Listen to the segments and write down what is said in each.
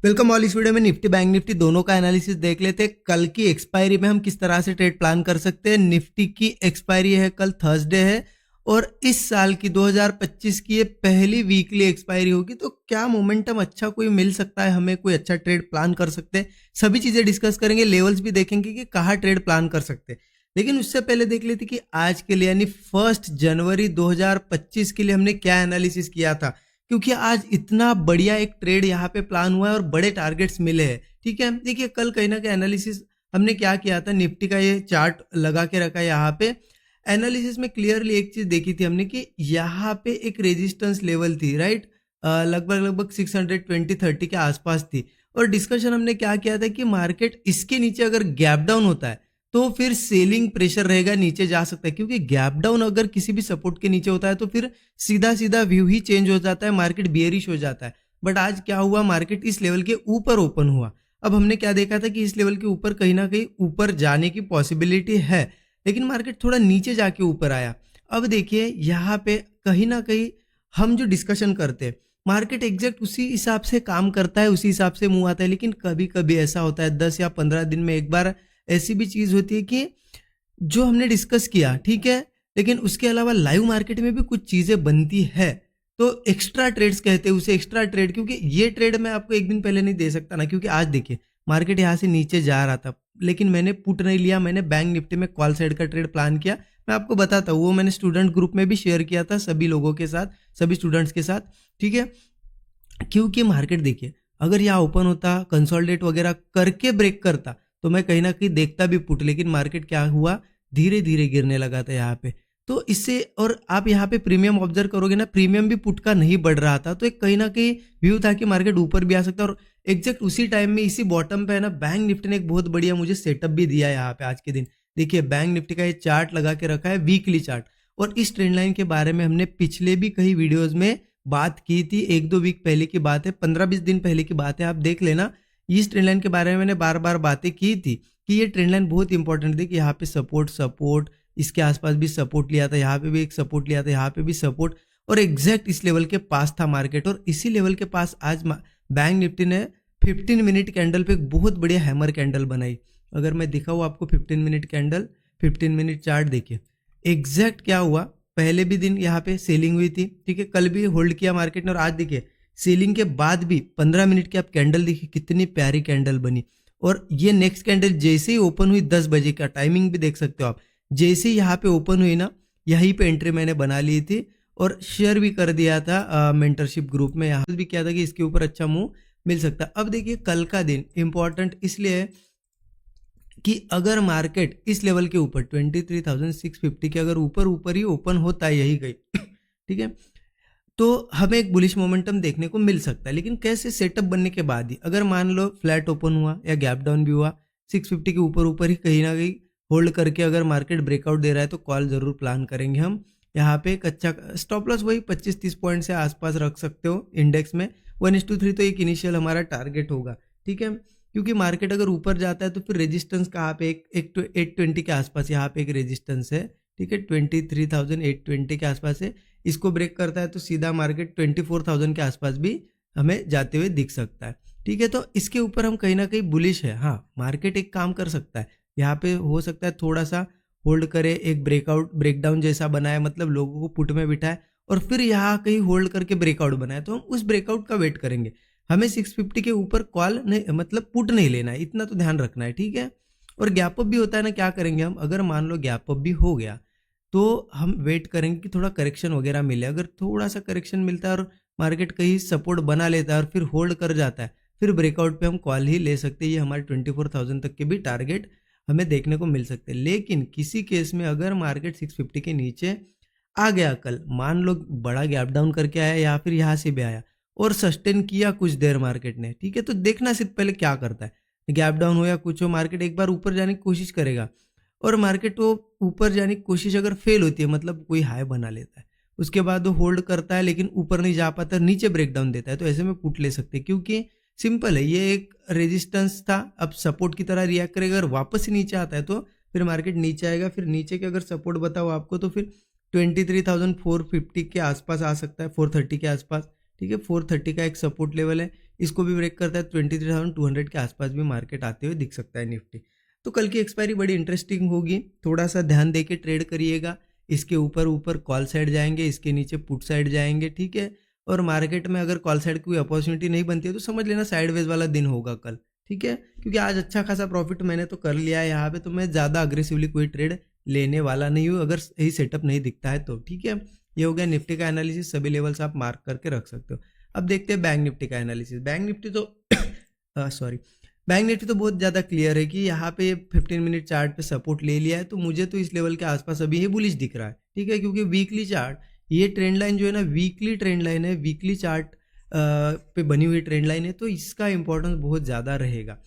Welcome all. इस video में Nifty bank Nifty दोनों का एनालिसिस देख लेते हैं। कल की एक्सपायरी में हम किस तरह से ट्रेड प्लान कर सकते हैं। निफ्टी की एक्सपायरी है कल, थर्सडे है, और इस साल की 2025 की ये पहली वीकली एक्सपायरी होगी, तो क्या मोमेंटम अच्छा कोई मिल सकता है, हमें कोई अच्छा ट्रेड प्लान कर सकते हैं। सभी चीजें डिस्कस करेंगे, लेवल्स भी देखेंगे कि कहाँ ट्रेड प्लान कर सकते हैं। लेकिन उससे पहले देख लेते कि आज के लिए यानी 1 जनवरी 2025 के लिए हमने क्या एनालिसिस किया था, क्योंकि आज इतना बढ़िया एक ट्रेड यहाँ पे प्लान हुआ है और बड़े टारगेट्स मिले हैं। ठीक है, देखिए कल कहीं ना कहीं एनालिसिस हमने क्या किया था, निफ्टी का ये चार्ट लगा के रखा है यहाँ पे। एनालिसिस में क्लियरली एक चीज देखी थी हमने कि यहाँ पे एक रेजिस्टेंस लेवल थी, राइट, लगभग लगभग 620-30 के आसपास थी। और डिस्कशन हमने क्या किया था कि मार्केट इसके नीचे अगर गैप डाउन होता है तो फिर सेलिंग प्रेशर रहेगा, नीचे जा सकता है, क्योंकि गैप डाउन अगर किसी भी सपोर्ट के नीचे होता है तो फिर सीधा सीधा व्यू ही चेंज हो जाता है, मार्केट बियरिश हो जाता है। बट आज क्या हुआ, मार्केट इस लेवल के ऊपर ओपन हुआ। अब हमने क्या देखा था कि इस लेवल के ऊपर कहीं ना कहीं ऊपर जाने की पॉसिबिलिटी है, लेकिन मार्केट थोड़ा नीचे जाके ऊपर आया। अब देखिए यहाँ पे कहीं ना कहीं हम जो डिस्कशन करते हैं, मार्केट एग्जैक्ट उसी हिसाब से काम करता है, उसी हिसाब से मुंह आता है। लेकिन कभी कभी ऐसा होता है 10 या 15 दिन में एक बार ऐसी भी चीज होती है कि जो हमने डिस्कस किया, ठीक है, लेकिन उसके अलावा लाइव मार्केट में भी कुछ चीजें बनती है, तो एक्स्ट्रा ट्रेड्स कहते हैं उसे, एक्स्ट्रा ट्रेड। क्योंकि ये ट्रेड मैं आपको एक दिन पहले नहीं दे सकता ना, क्योंकि आज देखिए मार्केट यहाँ से नीचे जा रहा था, लेकिन मैंने पुट नहीं लिया, मैंने बैंक निफ्टी में कॉल साइड का ट्रेड प्लान किया। मैं आपको बताता हूँ, वो मैंने स्टूडेंट ग्रुप में भी शेयर किया था सभी लोगों के साथ, सभी स्टूडेंट्स के साथ। ठीक है, क्योंकि मार्केट देखिए अगर यहाँ ओपन होता, कंसोलिडेट वगैरह करके ब्रेक करता, तो मैं कहीं ना कहीं देखता भी पुट, लेकिन मार्केट क्या हुआ, धीरे धीरे गिरने लगा था यहाँ पे। तो इससे, और आप यहाँ पे प्रीमियम ऑब्जर्व करोगे ना, प्रीमियम भी पुट का नहीं बढ़ रहा था, तो एक कहीं ना कहीं व्यू था कि मार्केट ऊपर भी आ सकता है। और एग्जैक्ट उसी टाइम में इसी बॉटम पे है ना, बैंक निफ्टी ने एक बहुत बढ़िया मुझे सेटअप भी दिया है यहाँ पे आज के दिन। देखिए बैंक निफ्टी का ये चार्ट लगा के रखा है, वीकली चार्ट, और इस ट्रेंड लाइन के बारे में हमने पिछले भी कई वीडियोज में बात की थी। 1-2 वीक पहले की बात है, 15-20 दिन पहले की बात है, आप देख लेना। इस ट्रेंड लाइन के बारे में मैंने बार बार बातें की थी कि ये ट्रेंड लाइन बहुत इंपॉर्टेंट थी, कि यहाँ पे सपोर्ट, इसके आसपास भी सपोर्ट लिया था, यहाँ पे भी एक सपोर्ट लिया था, यहाँ पे भी सपोर्ट, और एग्जैक्ट इस लेवल के पास था मार्केट। और इसी लेवल के पास आज बैंक निफ्टी ने 15 मिनट कैंडल पे एक बहुत बढ़िया हैमर कैंडल बनाई। अगर मैं दिखाऊँ आपको 15 मिनट कैंडल, 15 मिनट चार्ट देखिए एग्जैक्ट क्या हुआ। पहले भी दिन यहाँ पे सेलिंग हुई थी, ठीक है, कल भी होल्ड किया मार्केट ने, और आज देखिए सेलिंग के बाद भी 15 मिनट की आप कैंडल देखिए, कितनी प्यारी कैंडल बनी। और ये नेक्स्ट कैंडल जैसे ही ओपन हुई 10 बजे का, टाइमिंग भी देख सकते हो आप, जैसे ही यहाँ पे ओपन हुई ना, यहीं पे एंट्री मैंने बना ली थी और शेयर भी कर दिया था मेंटरशिप ग्रुप में, यहाँ भी किया था कि इसके ऊपर अच्छा मूव मिल सकता है। अब देखिए कल का दिन इंपॉर्टेंट इसलिए है कि अगर मार्केट इस लेवल के ऊपर 23,650 के अगर ऊपर ही ओपन होता है, यही गई ठीक है, तो हमें एक बुलिश मोमेंटम देखने को मिल सकता है। लेकिन कैसे, सेटअप बनने के बाद ही, अगर मान लो फ्लैट ओपन हुआ या गैप डाउन भी हुआ, 650 के ऊपर ही कहीं ना कहीं होल्ड करके अगर मार्केट ब्रेकआउट दे रहा है, तो कॉल जरूर प्लान करेंगे हम। यहाँ पे एक अच्छा स्टॉप लॉस वही 25-30 पॉइंट से आसपास रख सकते हो इंडेक्स में। 1:3 तो एक इनिशियल हमारा टारगेट होगा, ठीक है, क्योंकि मार्केट अगर ऊपर जाता है तो फिर रेजिस्टेंस कहाँ पे, एक 820 के आसपास यहाँ पे एक रेजिस्टेंस है, ठीक है, 23,820 के आसपास है। इसको ब्रेक करता है तो सीधा मार्केट 24,000 के आसपास भी हमें जाते हुए दिख सकता है, ठीक है। तो इसके ऊपर हम कहीं ना कहीं बुलिश है। हाँ, मार्केट एक काम कर सकता है, यहाँ पे हो सकता है थोड़ा सा होल्ड करे, एक ब्रेकडाउन जैसा बनाए, मतलब लोगों को पुट में बिठाए, और फिर यहाँ कहीं होल्ड करके ब्रेकआउट बनाए, तो हम उस ब्रेकआउट का वेट करेंगे। हमें 650 के ऊपर कॉल नहीं, मतलब पुट नहीं लेना है, इतना तो ध्यान रखना है, ठीक है। और गैप अप भी होता है ना, क्या करेंगे हम, अगर मान लो गैप अप भी हो गया तो हम वेट करेंगे कि थोड़ा करेक्शन वगैरह मिले। अगर थोड़ा सा करेक्शन मिलता है और मार्केट कहीं सपोर्ट बना लेता है और फिर होल्ड कर जाता है, फिर ब्रेकआउट पे हम कॉल ही ले सकते हैं। ये हमारे 24,000 तक के भी टारगेट हमें देखने को मिल सकते हैं। लेकिन किसी केस में अगर मार्केट 650 के नीचे आ गया, कल मान लो बड़ा गैप डाउन करके आया या फिर यहाँ से भी आया और सस्टेन किया कुछ देर मार्केट ने, ठीक है, तो देखना सिर्फ पहले क्या करता है, गैप डाउन हो या कुछ हो, मार्केट एक बार ऊपर जाने की कोशिश करेगा, और मार्केट वो ऊपर जाने की कोशिश अगर फेल होती है, मतलब कोई हाई बना लेता है, उसके बाद वो होल्ड करता है लेकिन ऊपर नहीं जा पाता, नीचे ब्रेकडाउन देता है, तो ऐसे में पुट ले सकते हैं। क्योंकि सिंपल है, ये एक रेजिस्टेंस था, अब सपोर्ट की तरह रिएक्ट करेगा, अगर वापस ही नीचे आता है तो फिर मार्केट नीचे आएगा। फिर नीचे के अगर सपोर्ट बताओ आपको, तो फिर 23,450 के आसपास आ सकता है, 430 के आसपास, ठीक है। 430 का एक सपोर्ट लेवल है, इसको भी ब्रेक करता है 23,200 के आसपास भी मार्केट आते हुए दिख सकता है निफ्टी। तो कल की एक्सपायरी बड़ी इंटरेस्टिंग होगी, थोड़ा सा ध्यान दे के ट्रेड करिएगा। इसके ऊपर ऊपर कॉल साइड जाएंगे, इसके नीचे पुट साइड जाएंगे, ठीक है। और मार्केट में अगर कॉल साइड कोई अपॉर्चुनिटी नहीं बनती है तो समझ लेना साइडवेज वाला दिन होगा कल, ठीक है। क्योंकि आज अच्छा खासा प्रॉफिट मैंने तो कर लिया है यहाँ पे, तो मैं ज़्यादा अग्रेसिवली कोई ट्रेड लेने वाला नहीं हूँ अगर सही सेटअप नहीं दिखता है तो, ठीक है। ये हो गया निफ्टी का एनालिसिस, सभी लेवल्स आप मार्क करके रख सकते हो। अब देखते हैं बैंक निफ्टी का एनालिसिस। बैंक निफ्टी तो बैंक निफ्टी तो बहुत ज़्यादा क्लियर है कि यहाँ पे 15 मिनट चार्ट पे सपोर्ट ले लिया है, तो मुझे तो इस लेवल के आसपास अभी ये बुलिश दिख रहा है, ठीक है। क्योंकि वीकली चार्ट, ये ट्रेंड लाइन जो है ना वीकली ट्रेंड लाइन है, वीकली चार्ट पे बनी हुई ट्रेंड लाइन है, तो इसका इंपॉर्टेंस बहुत ज़्यादा रहेगा।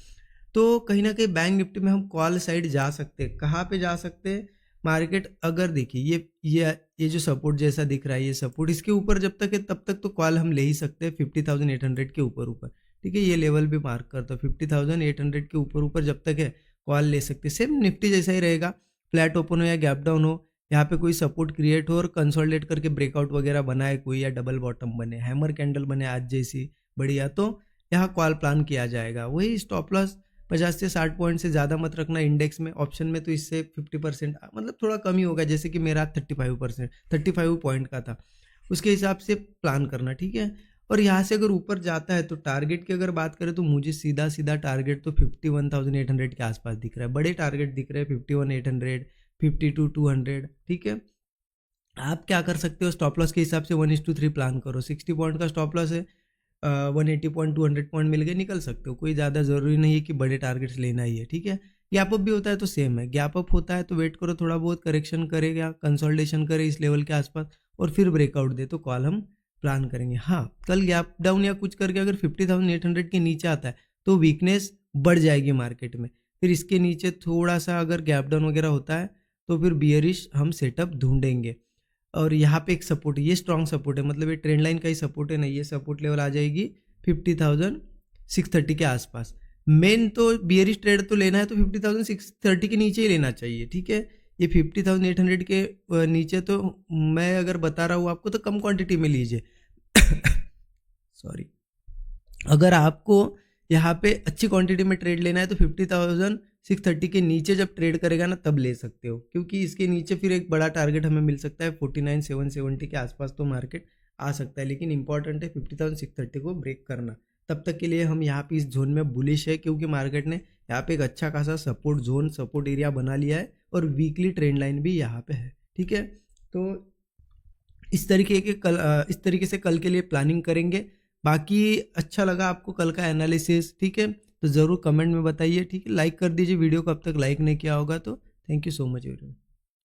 तो कहीं ना कहीं बैंक निफ्टी में हम कॉल साइड जा सकते हैं। कहाँ पे जा सकते हैं? मार्केट अगर देखिए ये जो सपोर्ट जैसा दिख रहा है, ये सपोर्ट इसके ऊपर जब तक है तब तक तो कॉल हम ले ही सकते हैं 50,800 के ऊपर ऊपर, ठीक है। ये लेवल भी मार्क करता है 50,800 के ऊपर ऊपर जब तक है कॉल ले सकते हैं। सेम निफ्टी जैसा ही रहेगा, फ्लैट ओपन हो या गैप डाउन हो, यहाँ पे कोई सपोर्ट क्रिएट हो और कंसोलिडेट करके ब्रेकआउट वगैरह बनाए कोई, या डबल बॉटम बने, हैमर कैंडल बने आज जैसी बढ़िया, तो यहाँ कॉल प्लान किया जाएगा। वही स्टॉप लॉस 50 से 60 पॉइंट से ज़्यादा मत रखना इंडेक्स में, ऑप्शन में तो इससे 50% मतलब थोड़ा कम ही होगा। जैसे कि मेरा 35 पॉइंट का था, उसके हिसाब से प्लान करना, ठीक है। और यहाँ से अगर ऊपर जाता है तो टारगेट की अगर बात करें तो मुझे सीधा सीधा टारगेट तो 51,800 के आसपास दिख रहा है। बड़े टारगेट दिख रहे हैं 51,800, 52,200, ठीक है। आप क्या कर सकते हो, स्टॉप लॉस के हिसाब से 1:3 प्लान करो। 60 पॉइंट का स्टॉप लॉस है, 180 पॉइंट 200 पॉइंट मिल गए, निकल सकते हो। कोई ज़्यादा ज़रूरी नहीं है कि बड़े टारगेट्स लेना ही है, ठीक है। गैप अप भी होता है तो सेम है, गैप अप होता है तो वेट करो, थोड़ा बहुत करेक्शन करेगा, कंसोलिडेशन करे इस लेवल के आसपास और फिर ब्रेकआउट दे तो कॉल हम प्लान करेंगे। हाँ, कल गैप डाउन या कुछ करके अगर 50,800 के नीचे आता है तो वीकनेस बढ़ जाएगी मार्केट में। फिर इसके नीचे थोड़ा सा अगर गैप डाउन वगैरह होता है तो फिर बियरिश हम सेटअप ढूंढेंगे। और यहाँ पे एक सपोर्ट, ये स्ट्रॉन्ग सपोर्ट है, मतलब ये ट्रेंड लाइन का ही सपोर्ट है ना, ये सपोर्ट लेवल आ जाएगी 50,630 के आसपास। मेन तो बियरिश ट्रेड तो लेना है तो 50,630 के नीचे ही लेना चाहिए, ठीक है। ये 50,800 के नीचे तो मैं अगर बता रहा हूँ आपको तो कम क्वांटिटी में लीजिए सॉरी। अगर आपको यहाँ पे अच्छी क्वांटिटी में ट्रेड लेना है तो 50,630 के नीचे जब ट्रेड करेगा ना तब ले सकते हो, क्योंकि इसके नीचे फिर एक बड़ा टारगेट हमें मिल सकता है 49,770 के आसपास तो मार्केट आ सकता है। लेकिन इंपॉर्टेंट है 50,630 को ब्रेक करना। तब तक के लिए हम यहाँ पे इस जोन में बुलिश है, क्योंकि मार्केट ने यहाँ पे एक अच्छा खासा सपोर्ट जोन, सपोर्ट एरिया बना लिया है और वीकली ट्रेंड लाइन भी यहाँ पे है, ठीक है। तो इस तरीके से कल के लिए प्लानिंग करेंगे। बाकी अच्छा लगा आपको कल का एनालिसिस, ठीक है, तो ज़रूर कमेंट में बताइए, ठीक है। लाइक कर दीजिए वीडियो को, अब तक लाइक नहीं किया होगा तो। Thank you so much everyone.